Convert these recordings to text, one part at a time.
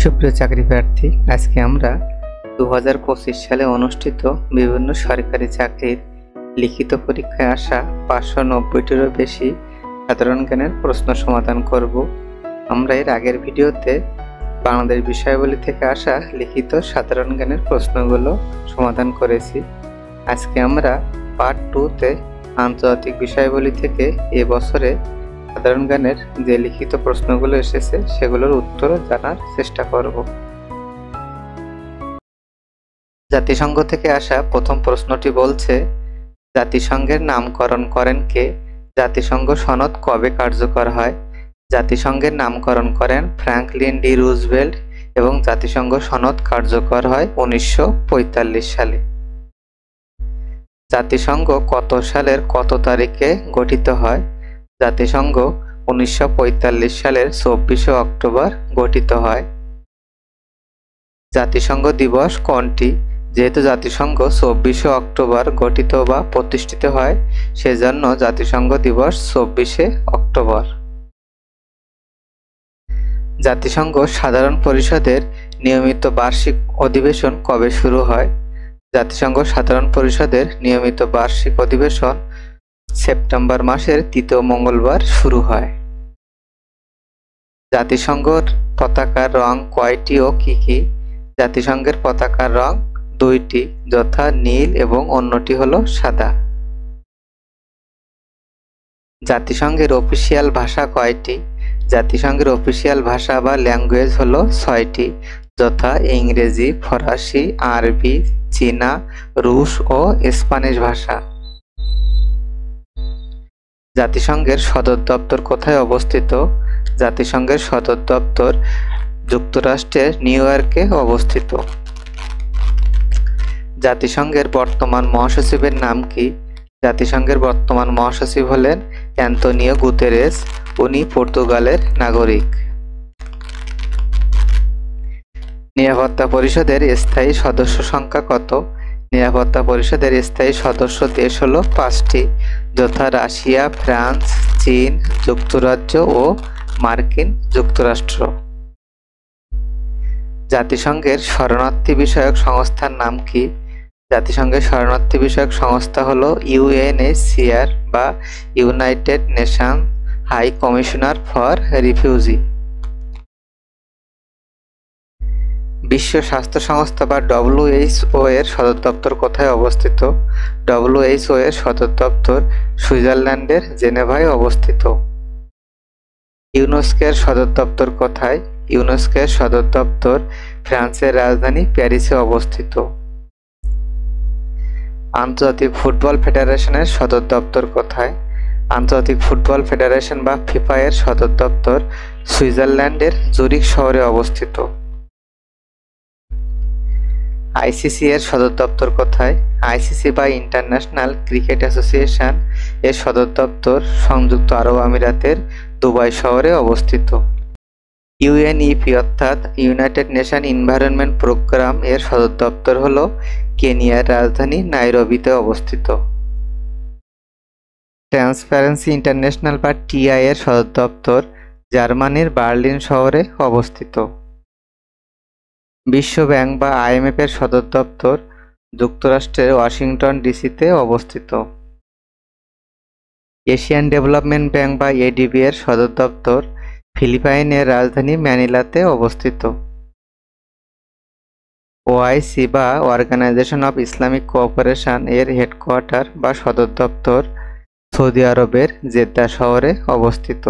সুপ্রিয় চাকরি প্রার্থী, আজকে আমরা 2025 সালে অনুষ্ঠিত বিভিন্ন সরকারি চাকরির লিখিত পরীক্ষায় আসা 590টিরও বেশি সাধারণ জ্ঞানের প্রশ্ন সমাধান করব। আমরা এর আগের ভিডিওতে বাংলাদেশ বিষয়াবলী থেকে আসা লিখিত সাধারণ জ্ঞানের প্রশ্নগুলো সমাধান করেছি। আজকে আমরা পার্ট 2তে আন্তর্জাতিক বিষয়াবলী থেকে এবছরে সাধারণ জ্ঞানের যে লিখিত প্রশ্নগুলো এসেছে সেগুলোর উত্তর জানার চেষ্টা করব। জাতিসংঘ থেকে আসা প্রথম প্রশ্নটি বলছে, জাতিসংঘের নামকরণ করেন কে? জাতিসংঘ সনদ কবে কার্যকর হয়? জাতিসংঘের নামকরণ করেন ফ্র্যাঙ্কলিন ডি রুজভেল্ট এবং জাতিসংঘ সনদ কার্যকর হয় 1945 সালে। জাতিসংঘ কত সালের কত তারিখে গঠিত হয়? জাতিসংঘ 1945 সালের 24শে অক্টোবর গঠিত হয়। জাতিসংঘ দিবস কোনটি? যেহেতু জাতিসংঘ 24শে অক্টোবর গঠিত বা প্রতিষ্ঠিত হয়, সেজন্য জাতিসংঘ দিবস 24শে অক্টোবর। জাতিসংঘ সাধারণ পরিষদের নিয়মিত বার্ষিক অধিবেশন কবে শুরু হয়? জাতিসংঘ সাধারণ পরিষদের নিয়মিত বার্ষিক অধিবেশন সেপ্টেম্বর মাসের 3য় মঙ্গলবার শুরু হয়। জাতিসংঘের পতাকার রং কয়টি ও কি কি? জাতিসংঘের পতাকার রং 2টি, যথা নীল এবং অন্যটি হলো সাদা। জাতিসংঘের অফিসিয়াল ভাষা কয়টি? জাতিসংঘের অফিসিয়াল ভাষা বা ল্যাঙ্গুয়েজ হলো 6টি, যথা ইংরেজি, ফরাসি, আরবি, চীনা, রুশ ও স্প্যানিশ ভাষা। জাতিসংঘের সদর দপ্তর কোথায় অবস্থিত? জাতিসংঘের সদর দপ্তর যুক্তরাষ্ট্রের নিউ ইয়র্কে অবস্থিত। জাতিসংঘের বর্তমান মহাসচিবের নাম কি? জাতিসংঘের বর্তমান মহাসচিব হলেন অ্যান্তোনিও গুতেরেস, উনি পর্তুগালের নাগরিক। নিরাপত্তা পরিষদের স্থায়ী সদস্য সংখ্যা কত? নিরাপত্তা পরিষদের স্থায়ী সদস্য দেশ হলো 5টি, যথা রাশিয়া, ফ্রান্স, চীন, যুক্তরাজ্য ও মার্কিন যুক্তরাষ্ট্র। জাতিসংঘের শরণার্থী বিষয়ক সংস্থার নাম কি? জাতিসংঘের শরণার্থী বিষয়ক সংস্থা হলো ইউএনএইচসিআর বা united nation high commissioner for refugee. বিশ্ব স্বাস্থ্য সংস্থা বা WHO এর সদর দপ্তর কোথায় অবস্থিত? WHO এর সদর দপ্তর সুইজারল্যান্ডের জেনেভায় অবস্থিত। ইউনেস্কো এর সদর দপ্তর কোথায়? ইউনেস্কো এর সদর দপ্তর ফ্রান্সের রাজধানী প্যারিসে অবস্থিত। আন্তর্জাতিক ফুটবল ফেডারেশনের সদর দপ্তর কোথায়? আন্তর্জাতিক ফুটবল ফেডারেশন বা ফিফা এর সদর দপ্তর সুইজারল্যান্ডের জুরিখ শহরে অবস্থিত। ICC এর সদর দপ্তর কোথায়? ICC বা ইন্টারন্যাশনাল ক্রিকেট অ্যাসোসিয়েশন এর সদর দপ্তর সংযুক্ত আরব আমিরাতের দুবাই শহরে অবস্থিত। UNEP অর্থাৎ ইউনাইটেড নেশন এনভায়রনমেন্ট প্রোগ্রাম এর সদর দপ্তর হলো কেনিয়ার রাজধানী নাইরোবিতে অবস্থিত। ট্রান্সপারেন্সি ইন্টারন্যাশনাল বা TI এর সদর দপ্তর জার্মানির বার্লিন শহরে অবস্থিত। বিশ্ব ব্যাংক বা IMF এর সদর দপ্তর যুক্তরাষ্ট্রের ওয়াশিংটন ডিসিতে অবস্থিত। এশিয়ান ডেভেলপমেন্ট ব্যাংক বা ADB এর সদর দপ্তর ফিলিপাইনের রাজধানী ম্যানিলাতে অবস্থিত। OIC বা অর্গানাইজেশন অফ ইসলামিক কোঅপারেশন এর হেডকোয়ার্টার বা সদর দপ্তর সৌদি আরবের জেদ্দা শহরে অবস্থিত।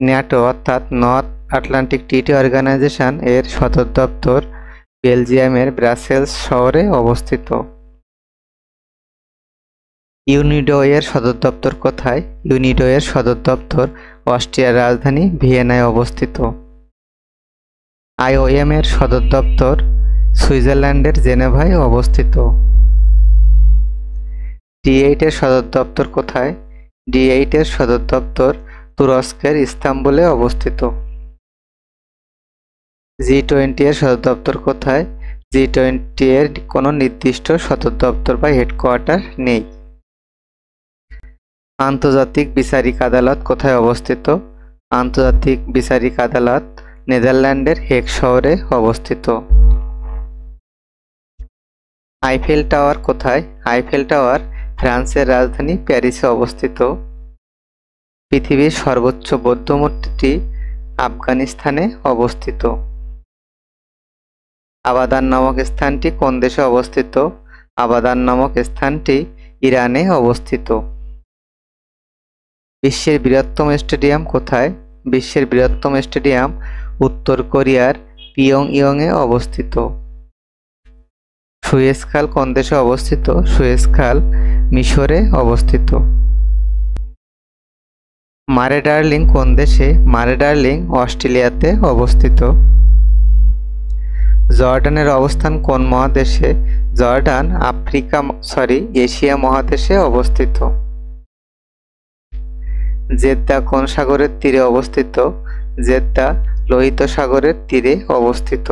ন্যাটো অর্থাৎ নর্থ আটলান্টিক ট্রিটি অর্গানাইজেশন এর সদর দপ্তর বেলজিয়ামের ব্রাসেলস শহরে অবস্থিত। ইউনিডো এর সদর দপ্তর কোথায়? ইউনিডো এর সদর দপ্তর অস্ট্রিয়ার রাজধানী ভিয়েনায় অবস্থিত। IOM এর সদর দপ্তর সুইজারল্যান্ডের জেনেভায় অবস্থিত। D8 এর সদর দপ্তর কোথায়? D8 এর সদর দপ্তর তুরস্কের ইস্তাম্বুলে অবস্থিত। G20 এর সদর দপ্তর কোথায়? G20 এর কোনো নির্দিষ্ট সদর দপ্তর বা হেডকোয়ার্টার নেই। আন্তর্জাতিক বিচারিক আদালত কোথায় অবস্থিত? আন্তর্জাতিক বিচারিক আদালত নেদারল্যান্ডের হেগ শহরে অবস্থিত। আইফেল টাওয়ার কোথায়? আইফেল টাওয়ার ফ্রান্সের রাজধানী প্যারিসে অবস্থিত। পৃথিবীর সর্বোচ্চ বৌদ্ধ মূর্তিটি আফগানিস্তানে অবস্থিত। আবাদান নামক স্থানটি কোন দেশে অবস্থিত? আবাদান নামক স্থানটি ইরানে অবস্থিত। বিশ্বের বৃহত্তম স্টেডিয়াম কোথায়? বিশ্বের বৃহত্তম স্টেডিয়াম উত্তর কোরিয়ার পিয়ংইয়ংয়ে অবস্থিত। সুয়েজ খাল কোন দেশে অবস্থিত? সুয়েজ খাল মিশরে অবস্থিত। মারে ডার্লিং কোন দেশে? মারে ডার্লিং অস্ট্রেলিয়াতে অবস্থিত। জর্ডানের অবস্থান কোন মহাদেশে? জর্ডান এশিয়া মহাদেশে অবস্থিত। জেদ্দা কোন সাগরের তীরে অবস্থিত? জেদ্দা লোহিত সাগরের তীরে অবস্থিত।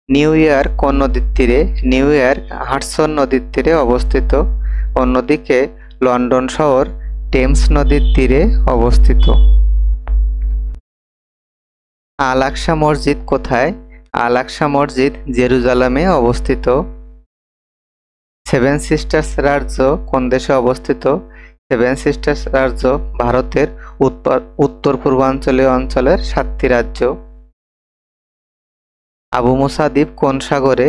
নিউ ইয়র্ক কোন নদীর তীরে? নিউ ইয়র্ক হাডসন নদীর তীরে অবস্থিত। অন্যদিকে লন্ডন শহর টেমস নদীর তীরে অবস্থিত। আল আকসা মসজিদ কোথায়? আল আকসা মসজিদ জেরুজালেমে অবস্থিত। সেভেন সিস্টার্স রাজ্য কোন দেশে অবস্থিত? সেভেন সিস্টার্স রাজ্য ভারতের উত্তর পূর্বাঞ্চলীয় অঞ্চলের 7টি রাজ্য। আবু মুসা দ্বীপ কোন সাগরে?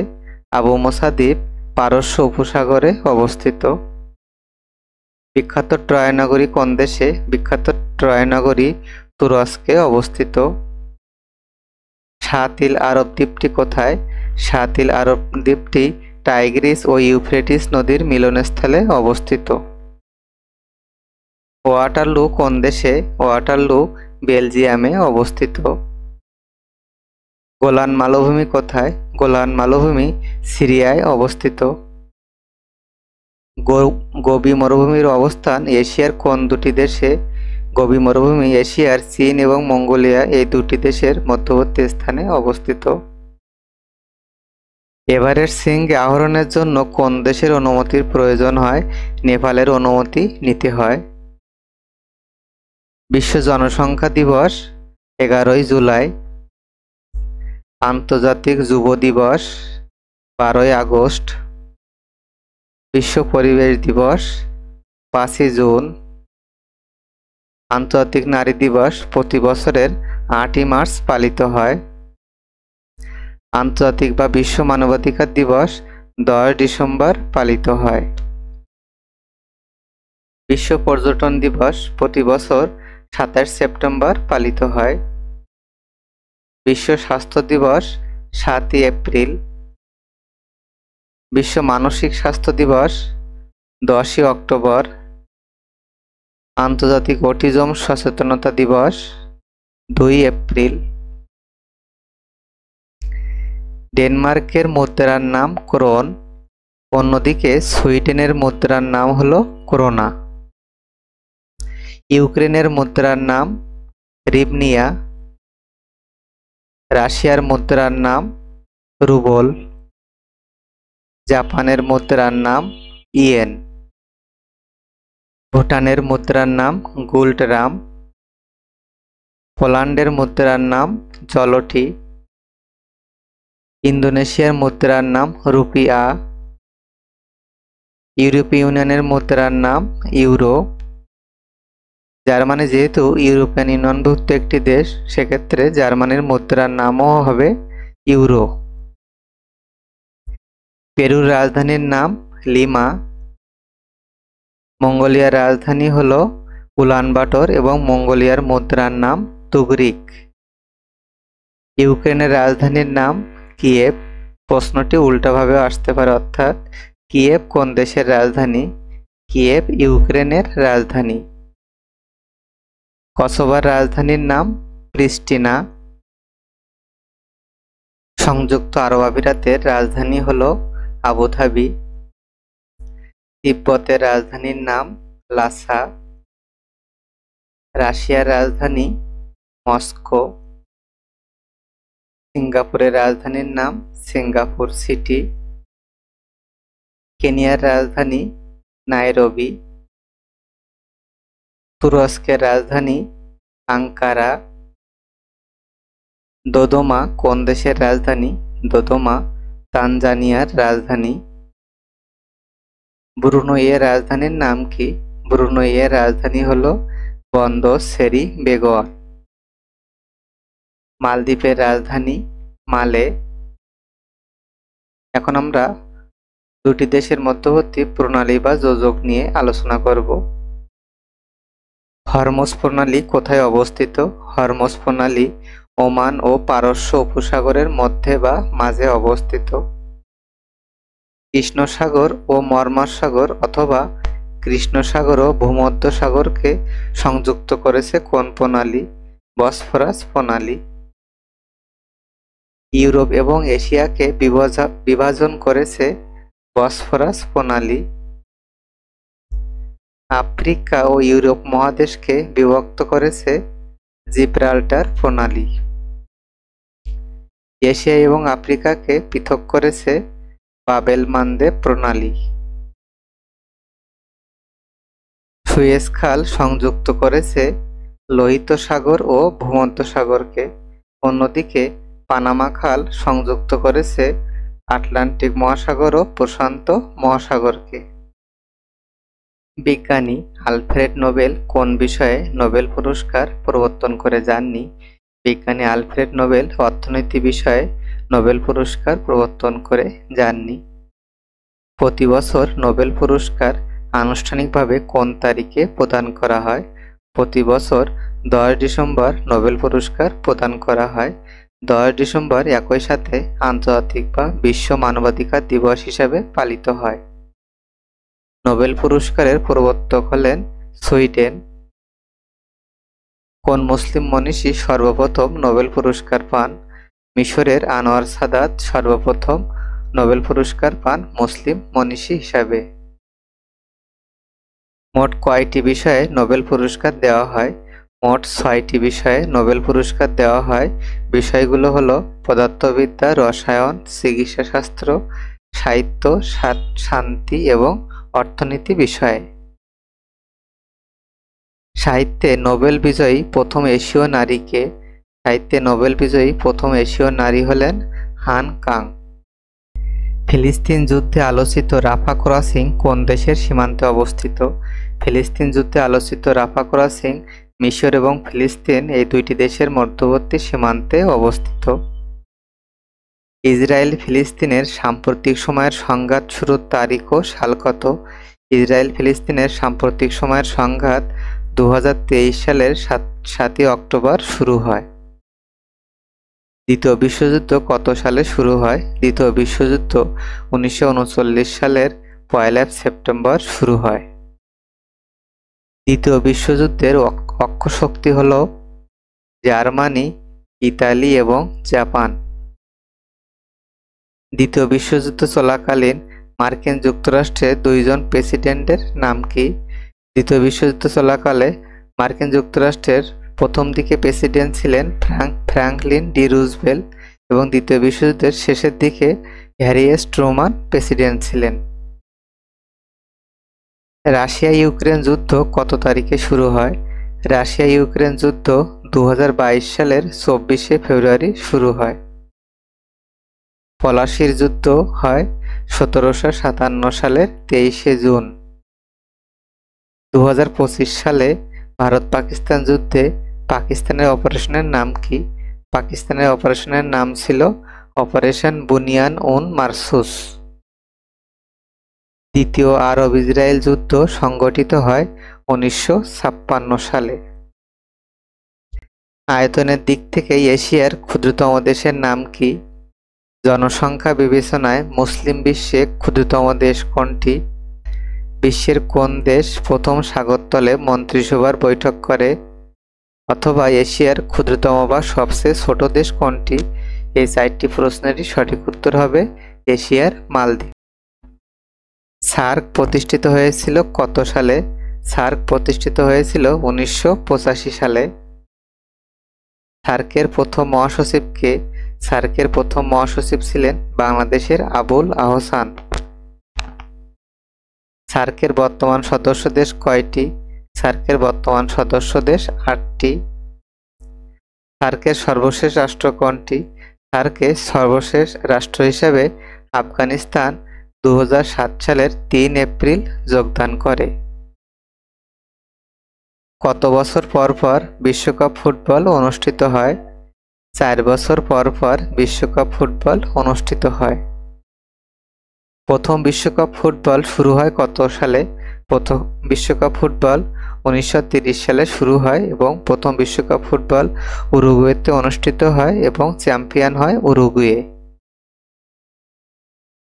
আবু মুসা দ্বীপ পারস্য উপসাগরে অবস্থিত। বিখ্যাত ট্রয় নগরী কোন দেশে? বিখ্যাত ট্রয় নগরী তুরস্কে অবস্থিত। শাতিল আরব দ্বীপটি কোথায়? শাতিল আরব দ্বীপটি টাইগ্রিস ও ইউফ্রেটিস নদীর মিলনস্থলে অবস্থিত। ওয়াটারলু কোন দেশে? ওয়াটারলু বেলজিয়ামে অবস্থিত। গোলান মালভূমি কোথায়? গোলান মালভূমি সিরিয়ায় অবস্থিত। গোবি মরুভূমির অবস্থান এশিয়ার কোন দুটি দেশে? গোবি মরুভূমি এশিয়ার চীন এবং মঙ্গোলিয়া এই দুটি দেশের মধ্যবর্তী স্থানে অবস্থিত। এভারেস্ট শৃঙ্গ আরোহণের জন্য কোন দেশের অনুমতির প্রয়োজন হয়? নেপালের অনুমতি নিতে হয়। বিশ্ব জনসংখ্যা দিবস 11 জুলাই। আন্তর্জাতিক যুব দিবস 12 আগস্ট। বিশ্ব পরিবেশ দিবস 5 জুন। আন্তর্জাতিক নারী দিবস প্রতি বছরের 8 মার্চ পালিত হয়। আন্তর্জাতিক বা বিশ্ব মানবাধিকার দিবস 10 ডিসেম্বর পালিত হয়। বিশ্ব পর্যটন দিবস প্রতি বছর 27 সেপ্টেম্বর পালিত হয়। বিশ্ব স্বাস্থ্য দিবস 7 এপ্রিল। বিশ্ব মানসিক স্বাস্থ্য দিবস 10 অক্টোবর। আন্তর্জাতিক অটিজম সচেতনতা দিবস 2 এপ্রিল। ডেনমার্কের মুদ্রার নাম ক্রোন, অন্যদিকে সুইডেনের মুদ্রার নাম হলো ক্রোনা। ইউক্রেনের মুদ্রার নাম রিভনিয়া। রাশিয়ার মুদ্রার নাম রুবল। জাপানের মুদ্রার নাম ইয়েন। ভুটানের মুদ্রার নাম গুল্ডরাম। পোল্যান্ডের মুদ্রার নাম জলটি। ইন্দোনেশিয়ার মুদ্রার নাম রুপিয়া। ইউরোপীয় ইউনিয়নের মুদ্রার নাম ইউরো। জার্মানি যেহেতু ইউরোপিয়ান ইউনিয়নভুক্ত একটি দেশ, সেক্ষেত্রে জার্মানির মুদ্রার নামও হবে ইউরো। পেরুর রাজধানীর নাম লিমা। মঙ্গোলিয়ার রাজধানী হলো উলানবাটর এবং মঙ্গোলিয়ার মুদ্রার নাম তুগরিক। ইউক্রেনের রাজধানীর নাম কিয়েভ। প্রশ্নটি উল্টাভাবে আসতে পারে, অর্থাৎ কিয়েভ কোন দেশের রাজধানী? কিয়েভ ইউক্রেনের রাজধানী। কসোভোর রাজধানীর নাম প্রিস্টিনা। সংযুক্ত আরব আমিরাতের রাজধানী হলো আবুধাবি। তিব্বতের রাজধানীর নাম লাসা। রাশিয়ার রাজধানী মস্কো। সিঙ্গাপুরের রাজধানীর নাম সিঙ্গাপুর সিটি। কেনিয়ার রাজধানী নাইরোবি। তুরস্কের রাজধানী আঙ্কারা। দোদোমা কোন দেশের রাজধানী? দোদোমা তানজানিয়ার রাজধানী। ব্রুনাইয়ের রাজধানীর নাম কি? ব্রুনাইয়ের রাজধানী হল বন্দর সেরি বেগোয়া। মালদ্বীপের রাজধানী মালে। এখন আমরা দুটি দেশের মধ্যবর্তী প্রণালী বা যোজক নিয়ে আলোচনা করব। হরমুজ প্রণালী কোথায় অবস্থিত? হরমুজ প্রণালী ওমান ও পারস্য উপসাগরের মধ্যে বা মাঝে অবস্থিত। কৃষ্ণ সাগর ও মর্মর সাগর অথবা কৃষ্ণ সাগর ও ভূমধ্যসাগরকে সংযুক্ত করেছে কোন প্রণালী? বসফরাস প্রণালী। ইউরোপ এবং এশিয়াকে বিভাজন করেছে বসফরাস প্রণালী। আফ্রিকা ও ইউরোপ মহাদেশকে বিভক্ত করেছে জিব্রাল্টার প্রণালী। এশিয়া এবং আফ্রিকাকে পৃথক করেছে বাবেল-মানদেব প্রণালী। সুয়েজ খাল সংযুক্ত করেছে লোহিত সাগর ও ভূমধ্যসাগরকে। অন্যদিকে পানামা খাল সংযুক্ত করেছে আটলান্টিক মহাসাগর ও প্রশান্ত মহাসাগরকে। বিজ্ঞানী আলফ্রেড নোবেল কোন বিষয়ে নোবেল পুরস্কার প্রবর্তন করে যাননি? বিজ্ঞানী আলফ্রেড নোবেল অর্থনীতি বিষয়ে নোবেল পুরস্কার প্রবর্তন করে যাননি। প্রতি বছর নোবেল পুরস্কার আনুষ্ঠানিকভাবে কোন তারিখে প্রদান করা হয়? প্রতি বছর 10 ডিসেম্বর নোবেল পুরস্কার প্রদান করা হয়। 10 ডিসেম্বর একই সাথে আন্তর্জাতিক বা বিশ্ব মানবাধিকার দিবস হিসাবে পালিত হয়। নোবেল পুরস্কারের প্রবর্তক হলেন সুইডেন। কোন মুসলিম মনীষী সর্বপ্রথম নোবেল পুরস্কার পান? মিশরের আনোয়ার সাদাত সর্বপ্রথম নোবেল পুরস্কার পান মুসলিম মনীষী হিসাবে। মোট কয়টি বিষয়ে নোবেল পুরস্কার দেওয়া হয়? মোট 6টি বিষয়ে নোবেল পুরস্কার দেওয়া হয়। বিষয়গুলো হলো পদার্থবিদ্যা, রসায়ন, চিকিৎসাশাস্ত্র, সাহিত্য, শান্তি এবং অর্থনীতি বিষয়ে। সাহিত্যে নোবেল বিজয়ী প্রথম এশীয় নারী কে? সাহিত্যে নোবেল বিজয়ী প্রথম এশীয় নারী হলেন হান কাং। ফিলিস্তিন যুদ্ধে আলোচিত রাফা ক্রসিং কোন দেশের সীমান্তে অবস্থিত? ফিলিস্তিন যুদ্ধে আলোচিত রাফা ক্রসিং মিশর এবং ফিলিস্তিন এই দুইটি দেশের মধ্যবর্তী সীমান্তে অবস্থিত। ইসরায়েল ফিলিস্তিনের সাম্প্রতিক সময়ের সংঘাত শুরুর তারিখ ও সাল কত? ইসরায়েল ফিলিস্তিনের সাম্প্রতিক সময়ের সংঘাত 2023 সালের 7ই অক্টোবর শুরু হয়। দ্বিতীয় বিশ্বযুদ্ধ কত সালে শুরু হয়? দ্বিতীয় বিশ্বযুদ্ধ 1939 সালের 1 সেপ্টেম্বর শুরু হয়। দ্বিতীয় বিশ্বযুদ্ধের অক্ষশক্তি হল জার্মানি, ইতালি এবং জাপান। দ্বিতীয় বিশ্বযুদ্ধ চলাকালীন মার্কিন যুক্তরাষ্ট্রের 2 জন প্রেসিডেন্টের নাম কি? দ্বিতীয় বিশ্বযুদ্ধ চলাকালে মার্কিন যুক্তরাষ্ট্রের প্রথম দিকে প্রেসিডেন্ট ছিলেন ফ্রাঙ্কলিন ডি রুজভেল্ট এবং দ্বিতীয় বিশ্বযুদ্ধের শেষের দিকে হ্যারি এস ট্রুমান প্রেসিডেন্ট ছিলেন। রাশিয়া ইউক্রেন যুদ্ধ কত তারিখে শুরু হয়? রাশিয়া ইউক্রেন যুদ্ধ 2022 সালের 24শে ফেব্রুয়ারি শুরু হয়। পলাশির যুদ্ধ হয় 1757 সালের 23শে জুন। 2025 সালে ভারত পাকিস্তান যুদ্ধে পাকিস্তানের অপারেশনের নাম কি? পাকিস্তানের অপারেশনের নাম ছিল অপারেশন বুনিয়ান উন মারসুস। দ্বিতীয় আরব ইসরায়েল যুদ্ধ সংগঠিত হয় 1956 সালে। আয়তনের দিক থেকে এশিয়ার ক্ষুদ্রতম দেশের নাম কি? জনসংখ্যা বিবেচনায় মুসলিম বিশ্বে ক্ষুদ্রতম দেশ কোনটি? বিশ্বের কোন দেশ প্রথম সাগরতলে মন্ত্রিসভার বৈঠক করে? অথবা এশিয়ার ক্ষুদ্রতম বা সবচেয়ে ছোট দেশ কোনটি? এই 4টি প্রশ্নেরই সঠিক উত্তর হবে এশিয়ার মালদ্বীপ। সার্ক প্রতিষ্ঠিত হয়েছিল কত সালে? সার্ক প্রতিষ্ঠিত হয়েছিল 1985 সালে। সার্কের প্রথম মহাসচিব কে? সার্কের প্রথম মহাসচিব ছিলেন বাংলাদেশের আবুল আহসান। সার্কের বর্তমান সদস্য দেশ কয়টি? সার্কের বর্তমান সদস্য দেশ 8টি। সার্কের সর্বশেষ রাষ্ট্র কোনটি? সার্কের সর্বশেষ রাষ্ট্র হিসেবে আফগানিস্তান 2007 সালের 3 এপ্রিল যোগদান করে। কত বছর পর পর বিশ্বকাপ ফুটবল অনুষ্ঠিত হয়? 4 বছর পর পর বিশ্বকাপ ফুটবল অনুষ্ঠিত হয়। প্রথম বিশ্বকাপ ফুটবল শুরু হয় কত সালে? প্রথম বিশ্বকাপ ফুটবল 1930 সালে শুরু হয় এবং প্রথম বিশ্বকাপ ফুটবল উরুগুয়েতে অনুষ্ঠিত হয় এবং চ্যাম্পিয়ন হয় উরুগুয়ে।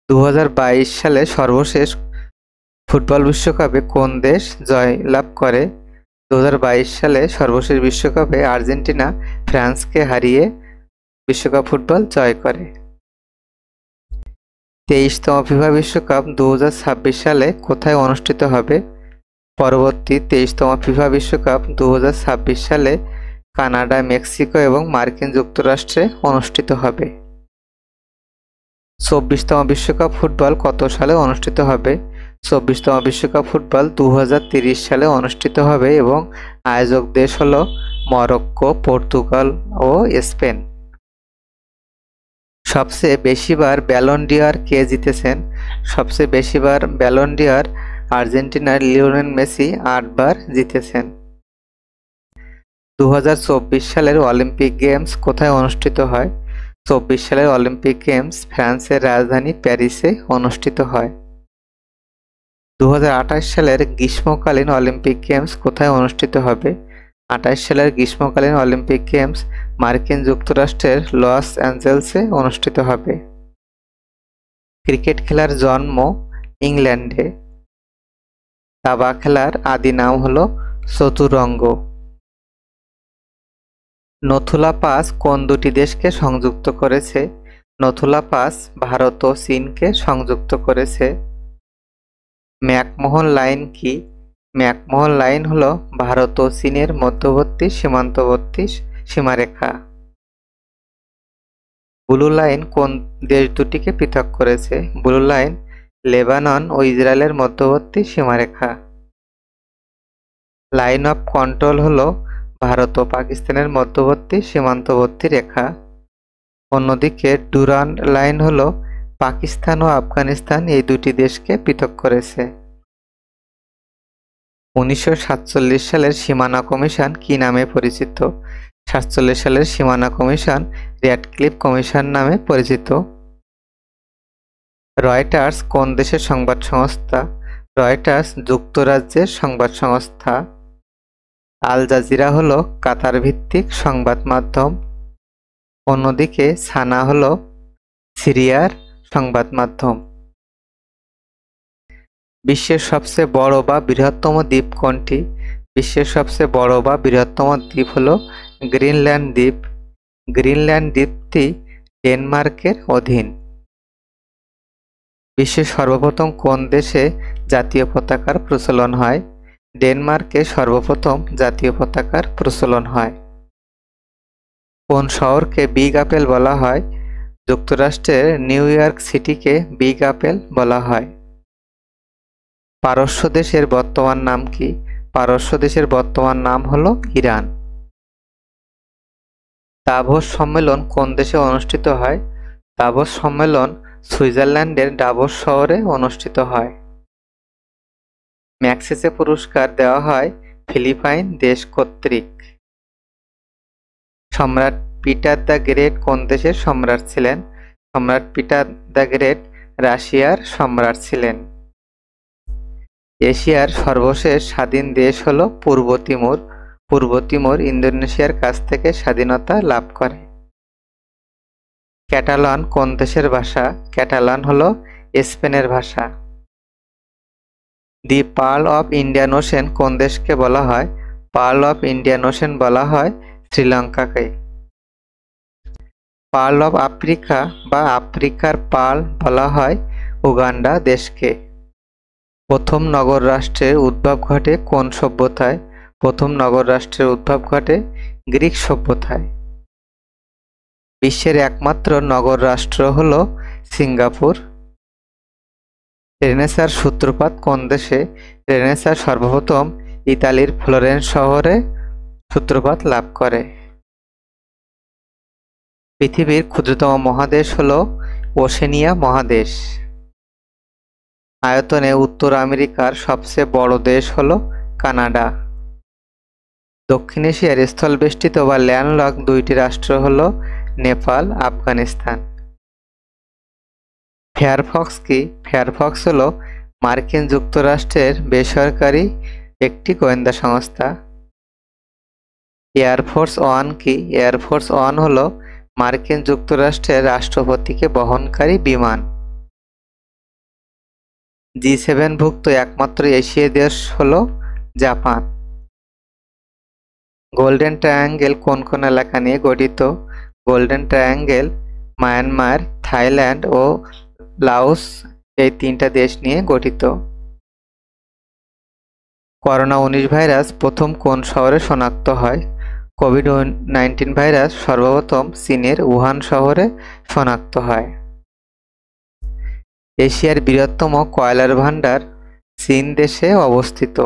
2022 সালে সর্বশেষ ফুটবল বিশ্বকাপে কোন দেশ জয়লাভ করে? 2022 সালে সর্বশেষ বিশ্বকাপে আর্জেন্টিনা ফ্রান্সকে হারিয়ে বিশ্বকাপ ফুটবল জয় করে। 23তম ফিফা বিশ্বকাপ 2026 সালে কোথায় অনুষ্ঠিত হবে? পরবর্তী 23তম ফিফা বিশ্বকাপ 2026 সালে কানাডা, মেক্সিকো এবং মার্কিন যুক্তরাষ্ট্রে অনুষ্ঠিত হবে। 24তম বিশ্বকাপ ফুটবল কত সালে অনুষ্ঠিত হবে? 24তম বিশ্বকাপ ফুটবল 2030 সালে অনুষ্ঠিত হবে এবং আয়োজক দেশ হল মরক্কো, পর্তুগাল ও স্পেন। সবচেয়ে বেশিবার ব্যালন ডি'অর কে জিতেছেন? সবচেয়ে বেশিবার ব্যালন ডি'অর আর্জেন্টিনার লিওনেল মেসি 8 বার জিতেছেন। 2024 সালের অলিম্পিক গেমস কোথায় অনুষ্ঠিত হয়? 24 সালের অলিম্পিক গেমস ফ্রান্সের রাজধানী প্যারিসে অনুষ্ঠিত হয়। 2028 সালের গ্রীষ্মকালীন অলিম্পিক গেমস কোথায় অনুষ্ঠিত হবে? 28 সালের গ্রীষ্মকালীন অলিম্পিক গেমস মার্কিন যুক্তরাষ্ট্রের লস অ্যাঞ্জেলেসে অনুষ্ঠিত হবে। ক্রিকেট খেলার জন্ম ইংল্যান্ডে। দাবা খেলার আদি নাম হল চতুরঙ্গ। নথুলা পাস কোন দুটি দেশকে সংযুক্ত করেছে? নথুলা পাস ভারত ও চীনকে সংযুক্ত করেছে। ম্যাকমোহন লাইন কি? ম্যাকমোহন লাইন হল ভারত ও চীনের মধ্যবর্তী সীমান্তবর্তী সীমারেখা। ব্লু লাইন কোন দেশ দুটিকে পৃথক করেছে? ব্লু লাইন লেবানন ও ইসরায়েলের মধ্যবর্তী সীমারেখা। লাইন অফ কন্ট্রোল হল ভারত ও পাকিস্তানের মধ্যবর্তী সীমান্তবর্তী রেখা। অন্যদিকে ডুরান্ড লাইন হল পাকিস্তান ও আফগানিস্তান এই দুটি দেশকে পৃথক করেছে। 1947 সালের সীমানা কমিশন কি নামে পরিচিত? 47 সালের সীমানা কমিশন র্যাডক্লিফ কমিশন নামে পরিচিত। রয়টার্স কোন দেশের সংবাদ সংস্থা? রয়টার্স যুক্তরাজ্যের সংবাদ সংস্থা। আল জাজিরা হল কাতার ভিত্তিক সংবাদ মাধ্যম। অন্যদিকে সানা হল সিরিয়ার সংবাদ মাধ্যম। বিশ্বের সবচেয়ে বড় বা বৃহত্তম দ্বীপ কোনটি? বিশ্বের সবচেয়ে বড় বা বৃহত্তম দ্বীপ হল গ্রিনল্যান্ড দ্বীপ। গ্রিনল্যান্ড দ্বীপটি ডেনমার্কের অধীন। বিশ্বের সর্বপ্রথম কোন দেশে জাতীয় পতাকার প্রচলন হয়? ডেনমার্কে সর্বপ্রথম জাতীয় পতাকার প্রচলন হয়। কোন শহরকে বিগ আপেল বলা হয়? যুক্তরাষ্ট্রের নিউ ইয়র্ক সিটিকে বিগ আপেল বলা হয়। পারস্য দেশের বর্তমান নাম কি? পারস্য দেশের বর্তমান নাম হল ইরান। দাভোস সম্মেলন কোন দেশে অনুষ্ঠিত হয়? দাভোস সম্মেলন সুইজারল্যান্ডের ডাভোস শহরে অনুষ্ঠিত হয়। ম্যাগসেসে পুরস্কার দেওয়া হয় ফিলিপাইন দেশ কর্তৃক। সম্রাট পিটার দ্য গ্রেট কোন দেশের সম্রাট ছিলেন? সম্রাট পিটার দ্য গ্রেট রাশিয়ার সম্রাট ছিলেন। এশিয়ার সর্বশেষ স্বাধীন দেশ হল পূর্ব তিমুর। পূর্ব তিমুর ইন্দোনেশিয়ার কাছ থেকে স্বাধীনতা লাভ করে। ক্যাটালান কোন দেশের ভাষা? ক্যাটালান হল স্পেনের ভাষা। দি পার্ল অফ ইন্ডিয়ান ওশেন কোন দেশকে বলা হয়? পার্ল অফ ইন্ডিয়ান ওশেন বলা হয় শ্রীলঙ্কাকে। পার্ল অফ আফ্রিকা বা আফ্রিকার পার্ল বলা হয় উগান্ডা দেশকে। প্রথম নগর রাষ্ট্রের উদ্ভব ঘটে কোন সভ্যতায়? প্রথম নগর রাষ্ট্রের উদ্ভব ঘটে গ্রিক সভ্যতায়। বিশ্বের একমাত্র নগর রাষ্ট্র হল সিঙ্গাপুর। রেনেসাঁর সূত্রপাত কোন দেশে? রেনেসাঁ সর্বপ্রথম ইতালির ফ্লোরেন্স শহরে সূত্রপাত লাভ করে। পৃথিবীর ক্ষুদ্রতম মহাদেশ হলো ওশেনিয়া মহাদেশ। আয়তনে উত্তর আমেরিকার সবচেয়ে বড় দেশ হলো কানাডা। দক্ষিণ এশিয়ার স্থলবেষ্টিত বা ল্যান্ডলক দুইটি রাষ্ট্র হলো নেপাল, আফগানিস্তান। ফেয়ারফক্স কি? ফেয়ারফক্স হলো মার্কিন যুক্তরাষ্ট্রের বেসরকারি একটি গোয়েন্দা সংস্থা। এয়ারফোর্স ওয়ান কি? এয়ারফোর্স ওয়ান হলো মার্কিন যুক্তরাষ্ট্রের রাষ্ট্রপতিকে বহনকারী বিমান। জি7 ভুক্ত একমাত্র এশীয় দেশ হলো জাপান। গোল্ডেন ট্রায়াঙ্গেল কোন কোন এলাকা নিয়ে গঠিত? গোল্ডেন ট্রায়াঙ্গেল মায়ানমার, থাইল্যান্ড ও লাওস এই তিনটা দেশ নিয়ে গঠিত। করোনা-19 ভাইরাস প্রথম কোন শহরে শনাক্ত হয়? কোভিড-19 ভাইরাস সর্বপ্রথম চীনের উহান শহরে শনাক্ত হয়। এশিয়ার বৃহত্তম কয়লার ভান্ডার চীন দেশে অবস্থিত।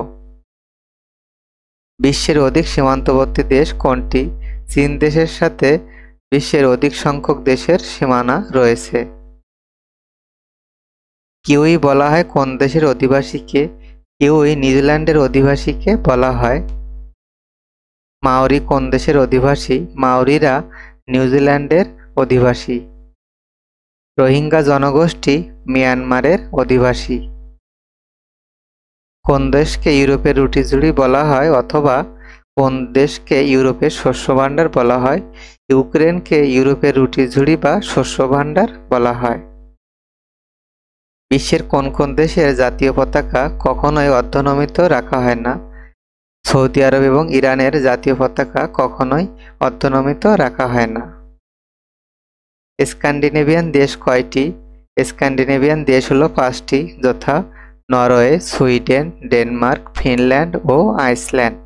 বিশ্বের অধিক সীমান্তবর্তী দেশ কোনটি? চীন দেশের সাথে বিশ্বের অধিক সংখ্যক দেশের সীমানা রয়েছে। কিউই বলা হয় কোন দেশের অধিবাসীকে? কিউই নিউজিল্যান্ডের অধিবাসীকে বলা হয়। মাওরি কোন দেশের অধিবাসী? মাওরিরা নিউজিল্যান্ডের অধিবাসী। রোহিঙ্গা জনগোষ্ঠী মিয়ানমারের অধিবাসী। কোন দেশকে ইউরোপের রুটিঝুড়ি বলা হয় অথবা কোন দেশকে ইউরোপের শস্যভাণ্ডার বলা হয়? ইউক্রেনকে ইউরোপের রুটিঝুড়ি বা শস্যভাণ্ডার বলা হয়। বিশ্বের কোন কোন দেশের জাতীয় পতাকা কখনোই অর্ধনমিত রাখা হয় না? সৌদি আরব এবং ইরানের জাতীয় পতাকা কখনোই অর্ধনমিত রাখা হয় না। স্ক্যান্ডিনেভিয়ান দেশ কয়টি? স্ক্যান্ডিনেভিয়ান দেশ হলো 5টি, যথা নরওয়ে, সুইডেন, ডেনমার্ক, ফিনল্যান্ড ও আইসল্যান্ড।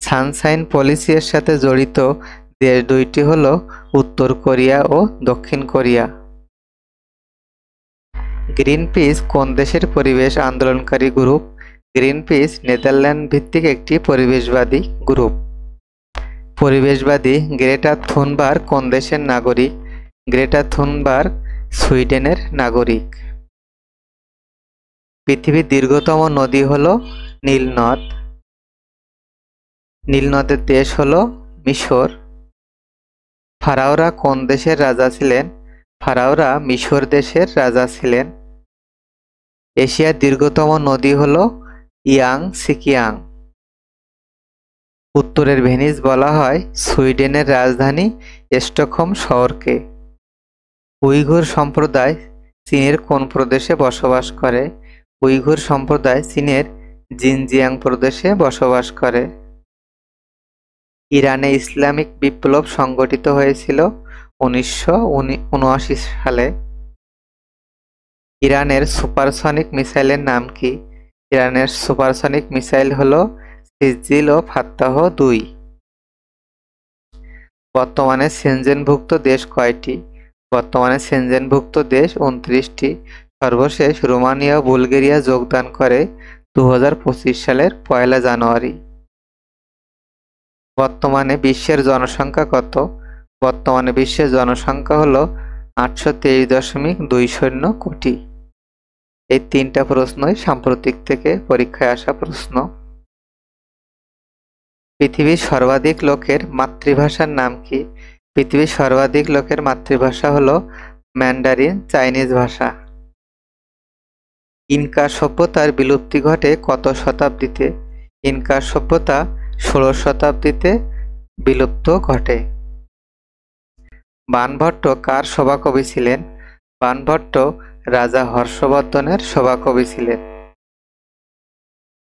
সানশাইন পলিসি এর সাথে জড়িত দেশ দুইটি হলো উত্তর কোরিয়া ও দক্ষিণ কোরিয়া। গ্রিনপিস কোন দেশের পরিবেশ আন্দোলনকারী গ্রুপ? গ্রিনপিস নেদারল্যান্ড ভিত্তিক একটি পরিবেশবাদী গ্রুপ। পরিবেশবাদী গ্রেটা থুনবার্গ কোন দেশের নাগরিক? গ্রেটা থুনবার্গ সুইডেনের নাগরিক। পৃথিবীর দীর্ঘতম নদী হলো নীল নদ। নীল নদের দেশ হলো মিশর। ফারাওরা কোন দেশের রাজা ছিলেন? ফারাওরা মিশর দেশের রাজা ছিলেন। এশিয়ার দীর্ঘতম নদী হলো ইয়াংসিকিয়াং। উত্তরের ভেনিস বলা হয় সুইডেনের রাজধানী স্টকহোম শহরকে। উইঘুর সম্প্রদায় চীনের কোন প্রদেশে বসবাস করে? উইঘুর সম্প্রদায় চীনের জিনজিয়াং প্রদেশে বসবাস করে। ইরানে ইসলামিক বিপ্লব সংগঠিত হয়েছিল 1979 সালে। ইরানের সুপারসনিক মিসাইলের নাম কি? ইরানের সুপারসনিক মিসাইল হলো সিজিল ও ফাত্তাহ 2। বর্তমানে সেনজেনভুক্ত দেশ কয়টি? বর্তমানে সেনজেনভুক্ত দেশ 29টি। সর্বশেষ রোমানিয়া ও বুলগেরিয়া যোগদান করে 2025 সালের 1 জানুয়ারি। বর্তমানে বিশ্বের জনসংখ্যা কত? বর্তমানে বিশ্বের জনসংখ্যা হলো 823.20 কোটি। এই তিনটা প্রশ্নই সাম্প্রতিক থেকে পরীক্ষায় আসা প্রশ্ন। পৃথিবীর সর্বাধিক লোকের মাতৃভাষার নাম কি? পৃথিবীর সর্বাধিক লোকের মাতৃভাষা হলো ম্যান্ডারিন চাইনিজ ভাষা। ইনকা সভ্যতার বিলুপ্তি ঘটে কত শতাব্দীতে? ইনকা সভ্যতা 16 শতাব্দীতে বিলুপ্ত ঘটে। বাণভট্ট কার সভাকবি ছিলেন? বাণভট্ট রাজা হর্ষবর্ধনের সভাকবি ছিলেন।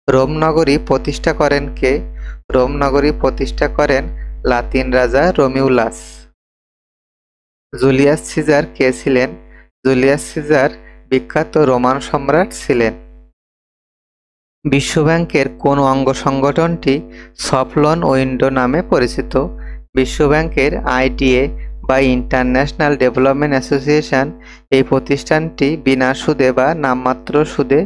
রোম নগরী প্রতিষ্ঠা করেন কে? রোম নগরী প্রতিষ্ঠা করেন লাতিন রাজা রোমিউলাস। জুলিয়াস সিজার কে ছিলেন? জুলিয়াস সিজার বিখ্যাত রোমান সম্রাট ছিলেন। বিশ্বব্যাংকের কোন অঙ্গ সংগঠনটি সফট লোন উইন্ডো নামে পরিচিত? বিশ্বব্যাংকের আইডিএ বা ইন্টারন্যাশনাল ডেভেলপমেন্ট অ্যাসোসিয়েশন এই প্রতিষ্ঠানটি বিনা সুদে বা নামমাত্র সুদে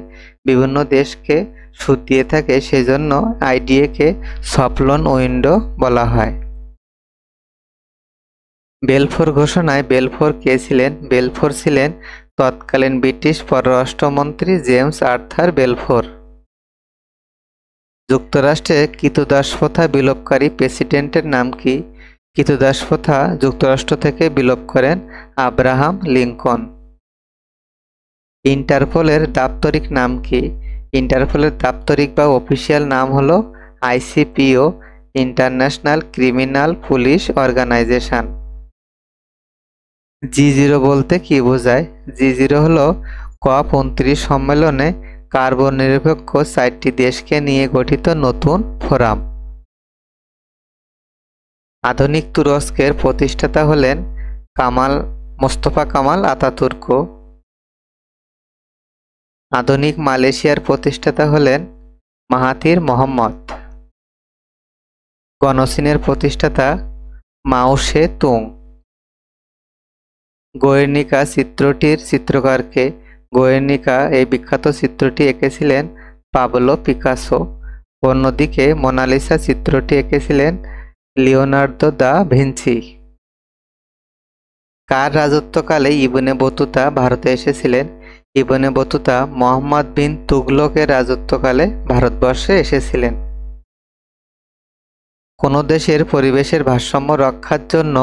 বিভিন্ন দেশকে সুদ দিয়ে থাকে, সেজন্য আইডিএ কে সফট লোন উইন্ডো বলা হয়। বেলফোর ঘোষণায় বেলফোর কে ছিলেন? বেলফোর ছিলেন তৎকালীন ব্রিটিশ পররাষ্ট্রমন্ত্রী জেমস আর্থার বেলফোর। যুক্তরাষ্ট্রে ক্রীতদাসপ্রথা বিলোপকারী প্রেসিডেন্টের নাম কি? ক্রীতদাসপ্রথা যুক্তরাষ্ট্র থেকে বিলোপ করেন আব্রাহাম লিঙ্কন। ইন্টারপোলের দাপ্তরিক নাম কি? ইন্টারপোলের দাপ্তরিক বা অফিসিয়াল নাম হলো ICPO, international criminal police organisation. G0 বলতে কি বোঝায়? G0 হলো COP29 সম্মেলনে কার্বন নিরপেক্ষ 4টি দেশকে নিয়ে গঠিত নতুন ফোরাম। আধুনিক তুরস্কের প্রতিষ্ঠাতা হলেন মোস্তফা কামাল আতাতুর্ক। আধুনিক মালয়েশিয়ার প্রতিষ্ঠাতা হলেন মাহাথির মোহাম্মদ। গণচীনের প্রতিষ্ঠাতা মাও সে তুং। গুয়ের্নিকা চিত্রটির চিত্রকারকে? গুয়ের্নিকা এই বিখ্যাত চিত্রটি এঁকেছিলেন পাবলো পিকাসো। অন্যদিকে মোনালিসা চিত্রটি এঁকেছিলেন লিওনার্দো দা ভিঞ্চি। কার রাজত্বকালে ইবনে বতুতা ভারতে এসেছিলেন? ইবনে বতুতা মোহাম্মদ বিন তুগলকের রাজত্বকালে ভারতবর্ষে এসেছিলেন। কোন দেশের পরিবেশের ভারসাম্য রক্ষার জন্য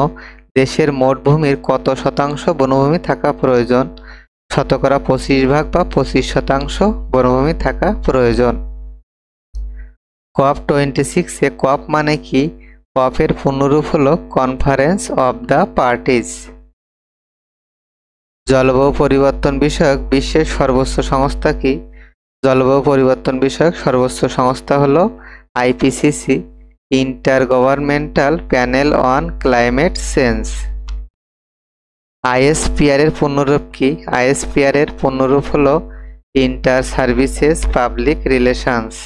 দেশের মোট ভূমির কত শতাংশ বনভূমি থাকা প্রয়োজন? শতকরা 25% বা 25% বনভূমি থাকা প্রয়োজন। COP26 এ COP মানে কি? COP এর পূর্ণরূপ হলো কনফারেন্স অব দ্য পার্টিজ। জলবায়ু পরিবর্তন বিষয়ক বিশ্বের সর্বোচ্চ সংস্থা কি? জলবায়ু পরিবর্তন বিষয়ক সর্বোচ্চ সংস্থা হলো IPCC, ইন্টারগভর্নমেন্টাল panel on climate change. ISPR এর পূর্ণরূপ কি? ISPR এর পূর্ণরূপ হলো inter services public relations.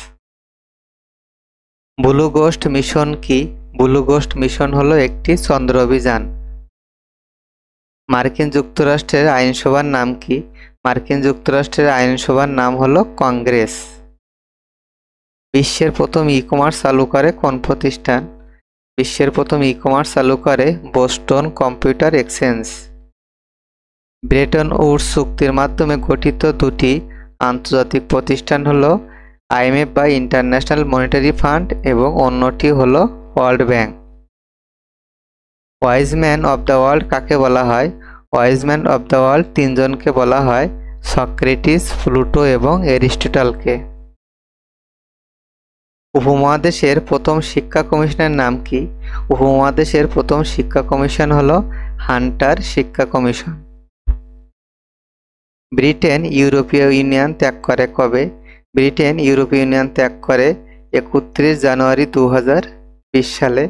Blue ghost mission কি? ব্লু গোস্ট মিশন হলো একটি চন্দ্র অভিযান। মার্কিন যুক্তরাষ্ট্রের আইনসভার নাম কি? মার্কিন যুক্তরাষ্ট্রের আইনসভার নাম হলো কংগ্রেস। বিশ্বের প্রথম ই-কমার্স চালু করে কোন প্রতিষ্ঠান? বিশ্বের প্রথম ই-কমার্স চালু করে Boston computer exchange. Bretton Woods চুক্তির মাধ্যমে গঠিত দুটি আন্তর্জাতিক প্রতিষ্ঠান হলো IMF বা ইন্টারন্যাশনাল মনিটারি ফান্ড এবং অন্যটি হলো world bank. Wise man of the world কাকে বলা হয়? Wise man of the world তিনজনকে বলা হয়, সক্রেটিস, প্লুটো এবং এরিস্টটলকে। উপমহাদেশের প্রথম শিক্ষা কমিশনের নাম কি? উপমহাদেশের প্রথম শিক্ষা কমিশন হলো হান্টার শিক্ষা কমিশন। ব্রিটেন ইউরোপীয় ইউনিয়ন ত্যাগ করে কবে? ব্রিটেন ইউরোপীয় ইউনিয়ন ত্যাগ করে 31 জানুয়ারি 2020 সালে।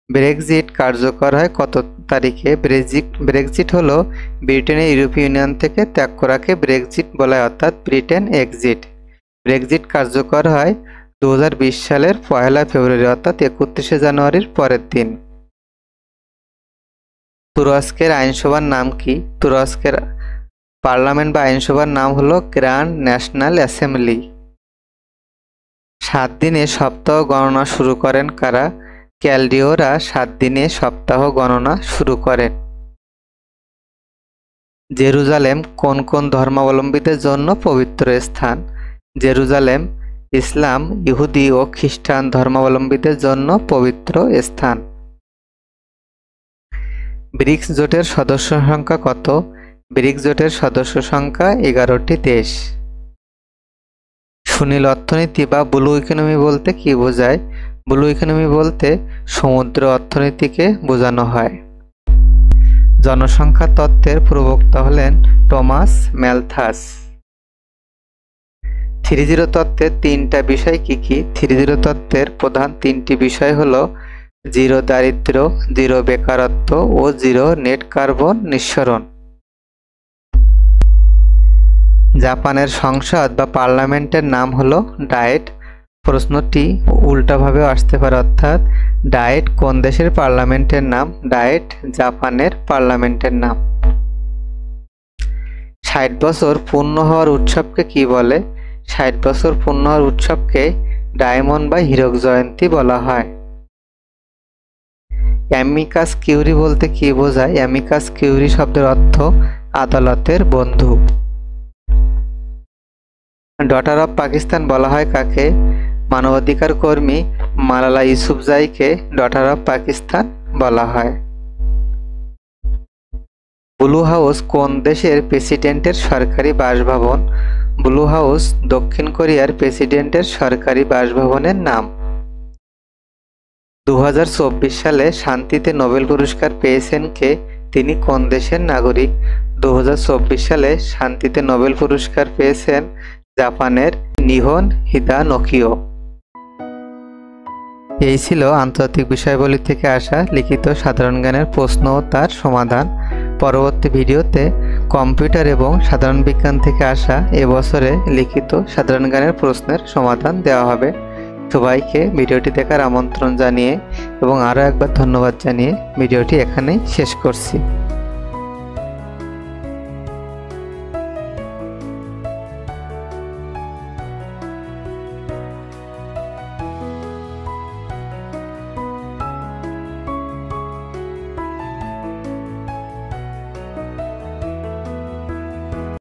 ব্রেক্সিট কার্যকর হয় কত তারিখে? ব্রেক্সিট হলো ব্রিটেনের ইউরোপীয় ইউনিয়ন থেকে ত্যাগ করাকে ব্রেক্সিট বলা হয়, অর্থাৎ ব্রিটেন এক্সিট। ব্রেক্সিট কার্যকর হয় 2020 সালের 1 ফেব্রুয়ারি, অর্থাৎ 31 জানুয়ারির পরের দিন। তুরস্কের আইনসভার নাম কি? তুরস্কের পার্লামেন্ট বা আইনসভার নাম হলো গ্র্যান্ড ন্যাশনাল অ্যাসেম্বলি। 7 দিনে সপ্তাহ গণনা শুরু করেন কারা? ক্যালডীয়রা 7 দিনে সপ্তাহ গণনা শুরু করেন। জেরুজালেম কোন কোন ধর্মাবলম্বীদের জন্য পবিত্র স্থান? জেরুজালেম ইসলাম, ইহুদি ও খ্রিস্টান ধর্মাবলম্বীদের জন্য পবিত্র স্থান। ব্রিক্স জোটের সদস্য সংখ্যা কত? ব্রিক্স জোটের সদস্য সংখ্যা 11টি দেশ। সুনীল অর্থনীতি বা ব্লু ইকোনমি বলতে কি বোঝায়? ব্লু ইকোনমি বলতে সমুদ্র অর্থনীতিকে বোঝানো হয়। জনসংখ্যা তত্ত্বের প্রবক্তা হলেন টমাস ম্যালথাস। 3-0 তত্ত্বের 3টা বিষয় কি কি? 3-0 তত্ত্বের প্রধান 3টি বিষয় হলো 0 দারিদ্র্য, 0 বেকারত্ব ও 0 নেট কার্বন নিঃসরণ। জাপানের সংসদ বা পার্লামেন্টের নাম হলো ডায়েট। প্রশ্নটি উল্টাভাবেও আসতে পারে, অর্থাৎ ডায়েট কোন দেশের পার্লামেন্টের নাম? ডায়েট জাপানের পার্লামেন্টের নাম। 60 বছর পূর্ণ হওয়ার উৎসবকে কি বলে? 60 বছর পূর্ণ হওয়ার উৎসবকে ডায়মন্ড বা হীরক জয়ন্তী বলা হয়। অ্যামিকাস কিউরি বলতে কি বোঝায়? অ্যামিকাস কিউরি শব্দের অর্থ আদালতের বন্ধু। ডটার অফ পাকিস্তান বলা হয় কাকে? মানবাধিকার কর্মী মালালা ইউসুফজাইকে ডটার অফ পাকিস্তান বলা হয়। ব্লু হাউস কোন দেশের প্রেসিডেন্টের সরকারি বাসভবন? ব্লু হাউস দক্ষিণ কোরিয়ার প্রেসিডেন্টের সরকারি বাসভবনের নাম। 2024 সালে শান্তিতে নোবেল পুরস্কার পেয়েছেন কে? তিনি কোন দেশের নাগরিক? 2024 সালে শান্তিতে নোবেল পুরস্কার পেয়েছেন জাপানের নিহন হিদানোকিও। এই ছিল আন্তর্জাতিক বিষয়াবলী থেকে আসা লিখিত সাধারণ জ্ঞানের প্রশ্ন ও তার সমাধান। পরবর্তী ভিডিওতে কম্পিউটার এবং সাধারণ বিজ্ঞান থেকে আসা এবছরে লিখিত সাধারণ জ্ঞানের প্রশ্নের সমাধান দেওয়া হবে। সবাইকে ভিডিওটি দেখার আমন্ত্রণ জানিয়ে এবং আরও একবার ধন্যবাদ জানিয়ে ভিডিওটি এখানেই শেষ করছি।